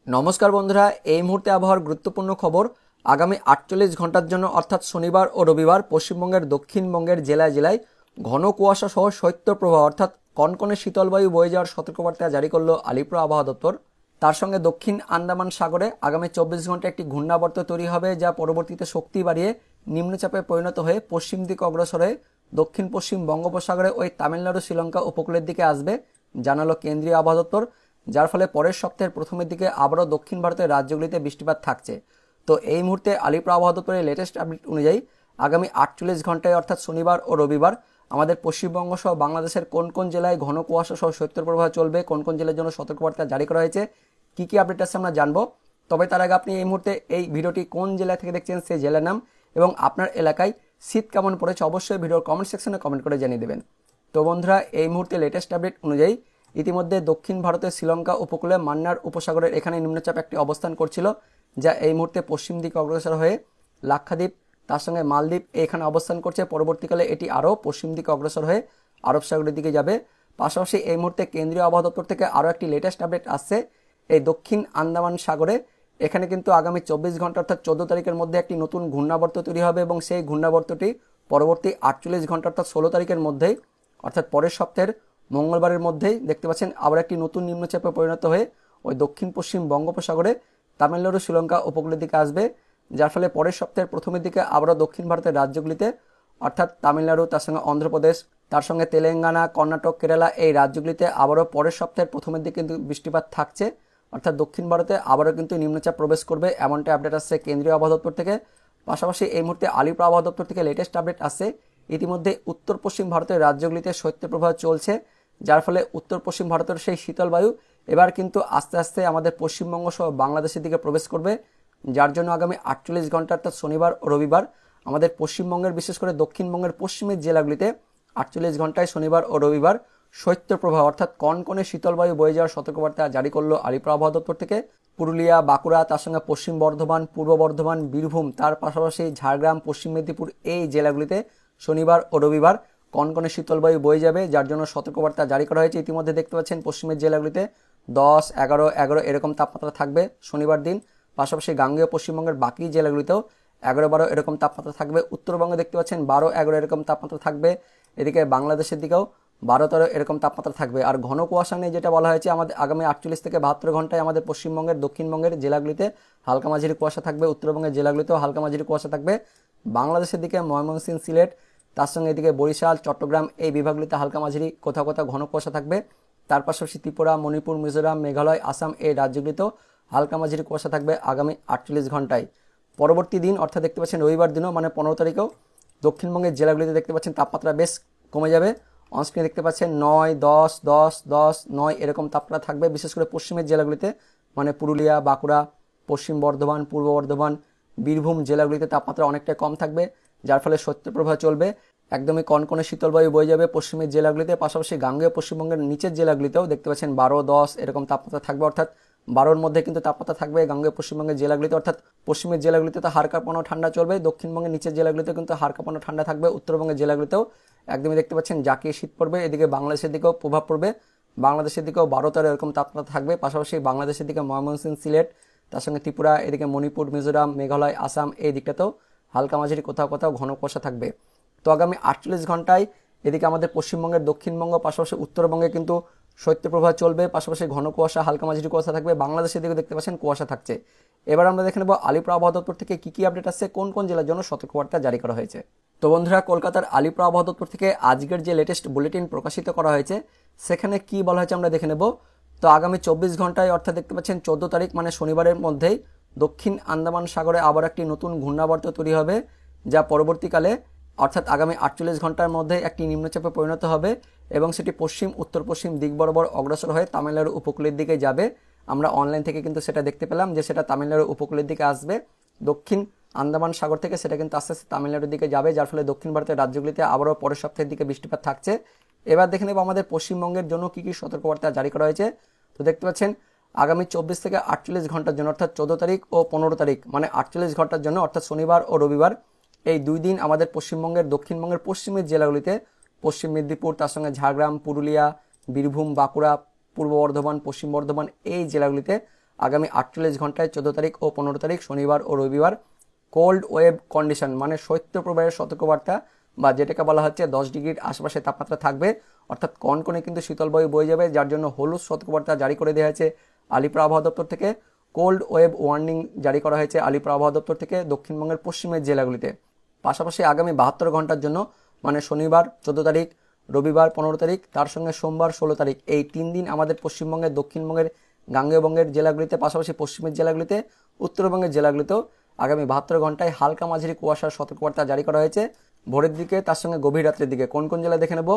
নমস্কার বন্ধুরা, এই মুহূর্তে আবহাওয়ার গুরুত্বপূর্ণ খবর। আগামী 48 ঘন্টার জন্য অর্থাৎ শনিবার ও রবিবার পশ্চিমবঙ্গের দক্ষিণবঙ্গের জেলায় জেলায় ঘন কুয়াশা সহ শৈত্যপ্রবাহ অর্থাৎ কনকনে শীতলবায়ু বয়ে যাওয়ার সতর্কবার্তা জারি করল আলিপুর আবহাওয়া দপ্তর। তার সঙ্গে দক্ষিণ আন্দামান সাগরে আগামী 24 ঘন্টায় একটি ঘূর্ণাবর্ত তৈরি হবে, যা পরবর্তীতে শক্তি বাড়িয়ে নিম্নচাপে পরিণত হয়ে পশ্চিম দিকে অগ্রসর হয়ে দক্ষিণ পশ্চিম বঙ্গোপসাগরে ওই তামিলনাড়ু শ্রীলঙ্কা উপকূলের দিকে আসবে, জানালো কেন্দ্রীয় আবহাওয়া দপ্তর। যার ফলে পরের সপ্তাহের প্রথমের দিকে আবারও দক্ষিণ ভারতের রাজ্যগুলিতে বৃষ্টিপাত থাকছে। তো এই মুহূর্তে আলিপুর আবহাওয়া দপ্তরের লেটেস্ট আপডেট অনুযায়ী আগামী 48 ঘন্টায় অর্থাৎ শনিবার ও রবিবার আমাদের পশ্চিমবঙ্গ সহ বাংলাদেশের কোন কোন জেলায় ঘন কুয়াশা সহ শৈত্যপ্রবাহ চলবে, কোন কোন জেলার জন্য সতর্কবার্তা জারি করা হয়েছে, কি কি আপডেট আছে আমরা জানবো। তবে তার আগে আপনি এই মুহূর্তে এই ভিডিওটি কোন জেলা থেকে দেখছেন সেই জেলার নাম এবং আপনার এলাকায় শীত কেমন পড়েছে অবশ্যই ভিডিওর কমেন্ট সেকশনে কমেন্ট করে জানিয়ে দেবেন। তো বন্ধুরা, এই মুহূর্তে লেটেস্ট আপডেট অনুযায়ী ইতিমধ্যে দক্ষিণ ভারতের শ্রীলঙ্কা উপকূলে মান্নার উপসাগরের এখানে নিম্নচাপ একটি অবস্থান করছিল, যা এই মুহূর্তে পশ্চিম দিকে অগ্রসর হয়ে লাক্ষাদ্বীপ তার সঙ্গে মালদ্বীপ এখানে অবস্থান করছে। পরবর্তীকালে এটি আরও পশ্চিম দিকে অগ্রসর হয়ে আরব সাগরের দিকে যাবে। পাশাপাশি এই মুহূর্তে কেন্দ্রীয় আবহাওয়া দপ্তর থেকে আরও একটি লেটেস্ট আপডেট আসছে। এই দক্ষিণ আন্দামান সাগরে এখানে কিন্তু আগামী 24 ঘন্টা অর্থাৎ 14 তারিখের মধ্যে একটি নতুন ঘূর্ণাবর্ত তৈরি হবে এবং সেই ঘূর্ণাবর্তটি পরবর্তী 48 ঘন্টা অর্থাৎ 16 তারিখের মধ্যেই অর্থাৎ পরের সপ্তাহের মঙ্গলবারের মধ্যেই দেখতে পাচ্ছেন আবার একটি নতুন নিম্নচাপে পরিণত হয়ে ওই দক্ষিণ পশ্চিম বঙ্গোপসাগরে তামিলনাড়ু শ্রীলঙ্কা উপকূলের দিকে আসবে। যার ফলে পরের সপ্তাহের প্রথমের দিকে আবারও দক্ষিণ ভারতের রাজ্যগুলিতে অর্থাৎ তামিলনাড়ু তার সঙ্গে অন্ধ্রপ্রদেশ তার সঙ্গে তেলেঙ্গানা কর্ণাটক কেরালা এই রাজ্যগুলিতে আবারও পরের সপ্তাহের প্রথমের দিকে কিন্তু বৃষ্টিপাত থাকছে, অর্থাৎ দক্ষিণ ভারতে আবারও কিন্তু নিম্নচাপ প্রবেশ করবে, এমনটা আপডেট আসছে কেন্দ্রীয় আবহাওয়া দপ্তর থেকে। পাশাপাশি এই মুহূর্তে আলিপুর আবহাওয়া দপ্তর থেকে লেটেস্ট আপডেট আসছে। ইতিমধ্যে উত্তর পশ্চিম ভারতের রাজ্যগুলিতে শৈত্যপ্রবাহ চলছে, যার ফলে উত্তর পশ্চিম ভারতের সেই শীতল বায়ু এবার কিন্তু আস্তে আস্তে আমাদের পশ্চিমবঙ্গ সহ বাংলাদেশের দিকে প্রবেশ করবে। যার জন্য আগামী 48 ঘন্টা অর্থাৎ শনিবার ও রবিবার আমাদের পশ্চিমবঙ্গের বিশেষ করে দক্ষিণবঙ্গের পশ্চিমের জেলাগুলিতে 48 ঘন্টায় শনিবার ও রবিবার শৈত্যপ্রবাহ অর্থাৎ কনকনে শীতল বায়ু বয়ে যাওয়ার সতর্কবার্তা জারি করলো আলিপুর আবহাওয়া দপ্তর থেকে। পুরুলিয়া, বাঁকুড়া তার সঙ্গে পশ্চিম বর্ধমান, পূর্ব বর্ধমান, বীরভূম তার পাশাপাশি ঝাড়গ্রাম, পশ্চিম মেদিনীপুর এই জেলাগুলিতে শনিবার ও রবিবার কনকনে শীতল বায়ু বয়ে যাবে, যার জন্য সতর্কবার্তা জারি করা হয়েছে। ইতিমধ্যে দেখতে পাচ্ছেন পশ্চিমের জেলাগুলিতে 10, 11, 11 এরকম তাপমাত্রা থাকবে শনিবার দিন। পাশাপাশি গাঙ্গেয় পশ্চিমবঙ্গের বাকি জেলাগুলিতেও 11, 12 এরকম তাপমাত্রা থাকবে। উত্তরবঙ্গে দেখতে পাচ্ছেন 12, 11 এরকম তাপমাত্রা থাকবে। এদিকে বাংলাদেশের দিকেও 12, 13 এরকম তাপমাত্রা থাকবে। আর ঘন কুয়াশা নিয়ে যেটা বলা হয়েছে, আমাদের আগামী 48 থেকে 72 ঘন্টায় আমাদের পশ্চিমবঙ্গের দক্ষিণবঙ্গের জেলাগুলিতে হালকা মাঝারি কুয়াশা থাকবে, উত্তরবঙ্গের জেলাগুলিতেও হালকা মাঝারি কুয়াশা থাকবে। বাংলাদেশের দিকে ময়মনসিংহ, সিলেট তার সঙ্গে এদিকে বরিশাল, চট্টগ্রাম এই বিভাগগুলিতে হালকা মাঝারি কোথাও কোথাও ঘন কুয়াশা থাকবে। তার পাশাপাশি ত্রিপুরা, মণিপুর, মিজোরাম, মেঘালয়, আসাম এই রাজ্যগুলিতেও হালকা মাঝারি কুয়াশা থাকবে আগামী 48 ঘন্টায়। পরবর্তী দিন অর্থাৎ দেখতে পাচ্ছেন রবিবার দিনও মানে 15 তারিখেও দক্ষিণবঙ্গের জেলাগুলিতে দেখতে পাচ্ছেন তাপমাত্রা বেশ কমে যাবে। অনস্ক্রিনে দেখতে পাচ্ছেন 9, 10, 10, 10, 9 এরকম তাপমাত্রা থাকবে। বিশেষ করে পশ্চিমের জেলাগুলিতে মানে পুরুলিয়া, বাঁকুড়া, পশ্চিম বর্ধমান, পূর্ব বর্ধমান, বীরভূম জেলাগুলিতে তাপমাত্রা অনেকটাই কম থাকবে, যার ফলে শৈত্যপ্রবাহ চলবে। একদমই কনকনে শীতল বায়ু বয়ে যাবে পশ্চিমের জেলাগুলিতে। পাশাপাশি গাঙ্গেয় পশ্চিমবঙ্গের নিচের জেলাগুলিতেও দেখতে পাচ্ছেন 12, 10 এরকম তাপমাত্রা থাকবে, অর্থাৎ 12-র মধ্যে কিন্তু তাপমাত্রা থাকবে গাঙ্গেয় পশ্চিমবঙ্গের জেলাগুলিতে। অর্থাৎ পশ্চিমের জেলাগুলিতে তো হাড় কাঁপানো ঠান্ডা চলবে, দক্ষিণবঙ্গের নিচের জেলাগুলিতে কিন্তু হাড় কাঁপানো ঠান্ডা থাকবে। উত্তরবঙ্গের জেলাগুলিতেও একদমই দেখতে পাচ্ছেন জাকিয়ে শীত পড়বে। এদিকে বাংলাদেশের দিকেও প্রভাব পড়বে, বাংলাদেশের দিকেও 12, 13 এরকম তাপমাত্রা থাকবে। পাশাপাশি বাংলাদেশের দিকে ময়মনসিংহ, সিলেট তার সঙ্গে ত্রিপুরা, এদিকে মণিপুর, মিজোরাম, মেঘালয়, আসাম এই দিকটাতেও হালকা মাঝারি কোথাও কোথাও ঘন কুয়াশা থাকবে। তো আগামী 48 ঘন্টায় এদিকে আমাদের পশ্চিমবঙ্গের দক্ষিণবঙ্গ পাশাপাশি উত্তরবঙ্গে কিন্তু শৈত্যপ্রবাহ চলবে, পাশাপাশি ঘন কুয়াশা হালকা মাঝারি কুয়াশা থাকবে। বাংলাদেশের দিকে দেখতে পাচ্ছেন কুয়াশা থাকছে। এবার আমরা দেখে নেব আলিপুর আবহাওয়া দপ্তর থেকে কি কি আপডেট আসছে, কোন কোন জেলার জন্য সতর্কবার্তা জারি করা হয়েছে। তো বন্ধুরা, কলকাতার আলিপুর আবহাওয়া দপ্তর থেকে আজকের যে লেটেস্ট বুলেটিন প্রকাশিত করা হয়েছে সেখানে কি বলা হয়েছে আমরা দেখে নেব। তো আগামী 24 ঘন্টায় অর্থাৎ দেখতে পাচ্ছেন 14 তারিখ মানে শনিবারের মধ্যেই দক্ষিণ আন্দামান সাগরে আবার একটি নতুন ঘূর্ণাবর্ত তৈরি হবে, যা পরবর্তীকালে অর্থাৎ আগামী 48 ঘন্টার মধ্যে একটি নিম্নচাপে পরিণত হবে এবং সেটি পশ্চিম উত্তর পশ্চিম দিক বরাবর অগ্রসর হয়ে তামিলনাড়ু উপকূলের দিকে যাবে। আমরা অনলাইন থেকে কিন্তু সেটা দেখতে পেলাম যে সেটা তামিলনাড়ু উপকূলের দিকে আসবে। দক্ষিণ আন্দামান সাগর থেকে সেটা কিন্তু আস্তে আস্তে তামিলনাড়ুর দিকে যাবে, যার ফলে দক্ষিণ ভারতের রাজ্যগুলিতে আবারও পরের সপ্তাহের দিকে বৃষ্টিপাত থাকছে। এবার দেখে নেব আমাদের পশ্চিমবঙ্গের জন্য কি কি সতর্কবার্তা জারি করা হয়েছে। তো দেখতে পাচ্ছেন আগামী 24 থেকে 48 ঘন্টার জন্য অর্থাৎ 14 তারিখ ও 15 তারিখ মানে 48 ঘন্টার জন্য অর্থাৎ শনিবার ও রবিবার এই 2 দিন আমাদের পশ্চিমবঙ্গের দক্ষিণবঙ্গের পশ্চিমের জেলাগুলিতে পশ্চিম মেদিনীপুর তার সঙ্গে ঝাড়গ্রাম, পুরুলিয়া, বীরভূম, বাঁকুড়া, পূর্ব বর্ধমান, পশ্চিম বর্ধমান এই জেলাগুলিতে আগামী 48 ঘন্টায় 14 তারিখ ও 15 তারিখ শনিবার ও রবিবার কোল্ড ওয়েভ কন্ডিশন মানে শৈত্যপ্রবাহের সতর্কবার্তা বা যেটাকে বলা হচ্ছে 10 ডিগ্রির আশেপাশে তাপমাত্রা থাকবে, অর্থাৎ কনকনে কিন্তু শীতল বায়ু বয়ে যাবে, যার জন্য হলুদ সতর্কবার্তা জারি করে দেওয়া হয়েছে আলিপুর আবহাওয়া দপ্তর থেকে। কোল্ড ওয়েভ ওয়ার্নিং জারি করা হয়েছে আলিপুর আবহাওয়া দপ্তর থেকে দক্ষিণবঙ্গের পশ্চিমের জেলাগুলিতে। পাশাপাশি আগামী 72 ঘন্টার জন্য মানে শনিবার 14 তারিখ, রবিবার 15 তারিখ, তার সঙ্গে সোমবার 16 তারিখ, এই 3 দিন আমাদের পশ্চিমবঙ্গের, দক্ষিণবঙ্গের, গাঙ্গেয়বঙ্গের জেলাগুলিতে, পাশাপাশি পশ্চিমের জেলাগুলিতে, উত্তরবঙ্গের জেলাগুলিতেও আগামী 72 ঘন্টায় হালকা মাঝারি কুয়াশার সতর্কবার্তা জারি করা হয়েছে ভোরের দিকে, তার সঙ্গে গভীর রাত্রের দিকে। কোন কোন জেলা দেখে নেব?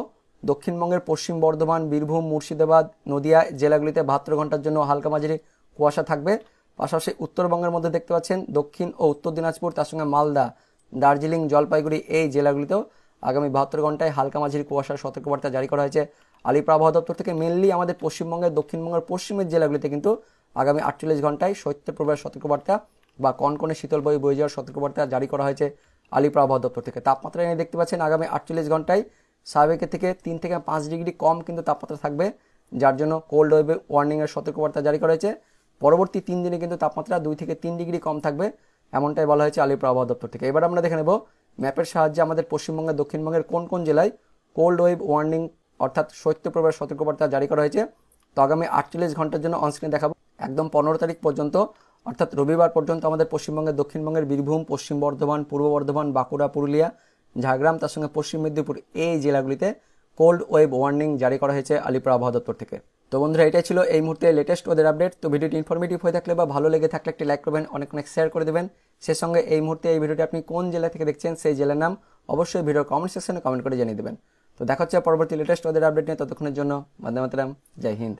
দক্ষিণবঙ্গের পশ্চিম বর্ধমান, বীরভূম, মুর্শিদাবাদ, নদিয়া জেলাগুলিতে 72 ঘন্টার জন্য হালকা মাঝারি কুয়াশা থাকবে। পাশাপাশি উত্তরবঙ্গের মধ্যে দেখতে পাচ্ছেন দক্ষিণ ও উত্তর দিনাজপুর, তার সঙ্গে মালদা, দার্জিলিং, জলপাইগুড়ি এই জেলাগুলিতেও আগামী 72 ঘন্টায় হালকা মাঝারি কুয়াশার সতর্কবার্তা জারি করা হয়েছে আলিপুর আবহাওয়া দপ্তর থেকে। মেনলি আমাদের পশ্চিমবঙ্গের, দক্ষিণবঙ্গের পশ্চিমের জেলাগুলিতে কিন্তু আগামী 48 ঘন্টায় শৈত্যপ্রবাহের সতর্কবার্তা বা কনকনে শীতল বায়ু বয়ে যাওয়ার সতর্কবার্তা জারি করা হয়েছে আলিপুর আবহাওয়া দপ্তর থেকে। তাপমাত্রা নিয়ে দেখতে পাচ্ছেন আগামী 48 ঘন্টায় স্বাভাবিকের থেকে 3 থেকে 5 ডিগ্রি কম কিন্তু তাপমাত্রা থাকবে, যার জন্য কোল্ড ওয়েভ ওয়ার্নিংয়ের সতর্কবার্তা জারি করা হয়েছে। পরবর্তী 3 দিনে কিন্তু তাপমাত্রা 2 থেকে 3 ডিগ্রি কম থাকবে, এমনটাই বলা হয়েছে আলিপুর আবহাওয়া দপ্তর থেকে। এবার আমরা দেখে নেব ম্যাপের সাহায্যে আমাদের পশ্চিমবঙ্গের, দক্ষিণবঙ্গের কোন কোন জেলায় কোল্ড ওয়েভ ওয়ার্নিং অর্থাৎ শৈত্যপ্রবাহের সতর্কবার্তা জারি করা হয়েছে। তো আগামী 48 ঘন্টার জন্য অনস্ক্রিনে দেখাবো একদম 15 তারিখ পর্যন্ত, অর্থাৎ রবিবার পর্যন্ত আমাদের পশ্চিমবঙ্গের, দক্ষিণবঙ্গের বীরভূম, পশ্চিম বর্ধমান, পূর্ব বর্ধমান, বাঁকুড়া, পুরুলিয়া, ঝাড়গ্রাম, তার সঙ্গে পশ্চিম মেদিনীপুর এই জেলাগুলিতে কোল্ড ওয়েভ ওয়ার্নিং জারি করা হয়েছে আলিপুর আবহাওয়া দপ্তর থেকে। তো বন্ধুরা, এটাই ছিল এই মুহূর্তে লেটেস্ট ওদের আপডেট। তো ভিডিওটি ইনফরমেটিভ হয়ে থাকলে বা ভালো লেগে থাকলে একটি লাইক করবেন, অনেক অনেক শেয়ার করে দেবেন। সেই সঙ্গে এই মুহূর্তে এই ভিডিওটি আপনি কোন জেলা থেকে দেখছেন সেই জেলার নাম অবশ্যই ভিডিওর কমেন্ট সেকশনে কমেন্ট করে জানিয়ে দেবেন। তো দেখা হচ্ছে পরবর্তী লেটেস্ট ওদের আপডেট নিয়ে, ততক্ষণের জন্য বন্দে মাতরম, জয় হিন্দ।